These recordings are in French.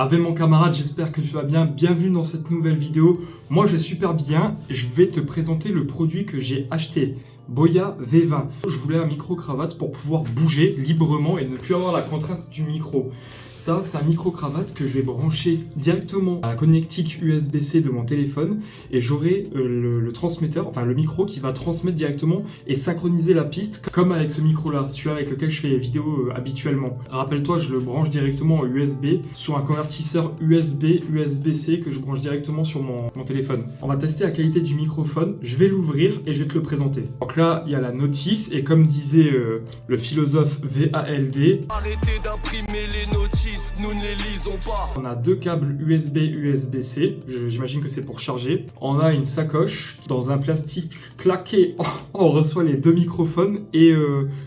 Avec mon camarade, j'espère que tu vas bien. Bienvenue dans cette nouvelle vidéo. Moi, je vais super bien. Je vais te présenter le produit que j'ai acheté. Boya V20. Je voulais un micro-cravate pour pouvoir bouger librement et ne plus avoir la contrainte du micro. Ça, c'est un micro-cravate que je vais brancher directement à la connectique USB-C de mon téléphone et j'aurai le transmetteur, enfin le micro qui va transmettre directement et synchroniser la piste comme avec ce micro-là, celui avec lequel je fais les vidéos habituellement. Rappelle-toi, je le branche directement en USB sur un convertisseur USB-C que je branche directement sur mon téléphone. On va tester la qualité du microphone, je vais l'ouvrir et je vais te le présenter. Donc là, il y a la notice et comme disait le philosophe VALD, arrêtez d'imprimer les notices. Nous ne les lisons pas. On a deux câbles USB-C, j'imagine que c'est pour charger. On a une sacoche dans un plastique claqué. On reçoit les deux microphones et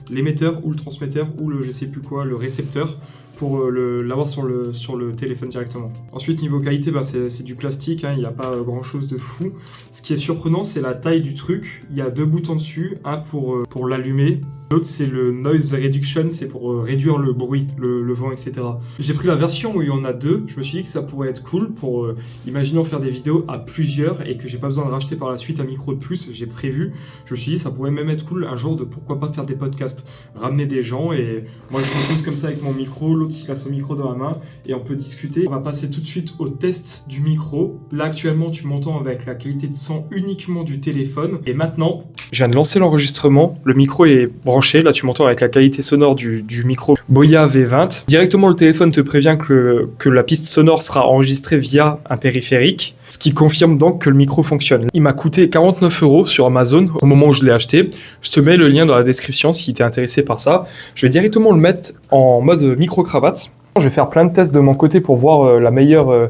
l'émetteur ou le transmetteur ou le je sais plus quoi, le récepteur pour l'avoir sur le téléphone directement. Ensuite, niveau qualité, c'est du plastique, il n'y a pas grand chose de fou. Ce qui est surprenant, c'est la taille du truc. Il y a deux boutons dessus, un pour l'allumer. L'autre, c'est le noise reduction, c'est pour réduire le bruit, le vent, etc. J'ai pris la version où il y en a deux. Je me suis dit que ça pourrait être cool pour, imaginons faire des vidéos à plusieurs et que j'ai pas besoin de racheter par la suite un micro de plus. J'ai prévu. Je me suis dit ça pourrait même être cool un jour de pourquoi pas faire des podcasts, ramener des gens et moi je me pose comme ça avec mon micro, l'autre il a son micro dans la main et on peut discuter. On va passer tout de suite au test du micro. Là actuellement tu m'entends avec la qualité de son uniquement du téléphone et maintenant je viens de lancer l'enregistrement. Le micro est branché. Là, tu m'entends avec la qualité sonore du micro Boya V20. Directement, le téléphone te prévient que la piste sonore sera enregistrée via un périphérique, ce qui confirme donc que le micro fonctionne. Il m'a coûté 49 € sur Amazon au moment où je l'ai acheté. Je te mets le lien dans la description si tu es intéressé par ça. Je vais directement le mettre en mode micro-cravate. Je vais faire plein de tests de mon côté pour voir la meilleure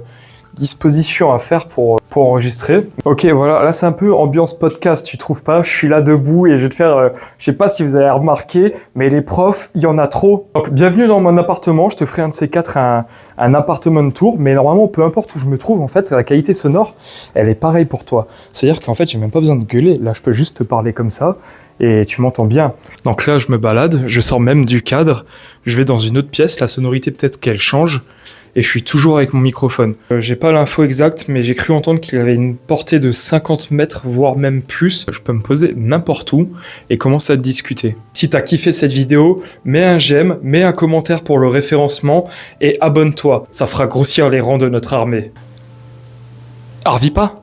disposition à faire pour enregistrer. Ok, voilà, là c'est un peu ambiance podcast, tu trouves pas? Je suis là debout et je vais te faire, je sais pas si vous avez remarqué, mais les profs, il y en a trop. Donc, bienvenue dans mon appartement, je te ferai un de ces quatre, un appartement tour, mais normalement, peu importe où je me trouve, en fait, la qualité sonore, elle est pareille pour toi. C'est-à-dire qu'en fait, j'ai même pas besoin de gueuler, là je peux juste te parler comme ça, et tu m'entends bien. Donc là, je me balade, je sors même du cadre, je vais dans une autre pièce, la sonorité peut-être qu'elle change, et je suis toujours avec mon microphone. J'ai pas l'info exacte, mais j'ai cru entendre qu'il avait une portée de 50 mètres, voire même plus. Je peux me poser n'importe où et commencer à discuter. Si t'as kiffé cette vidéo, mets un j'aime, mets un commentaire pour le référencement et abonne-toi. Ça fera grossir les rangs de notre armée. Arvis pas!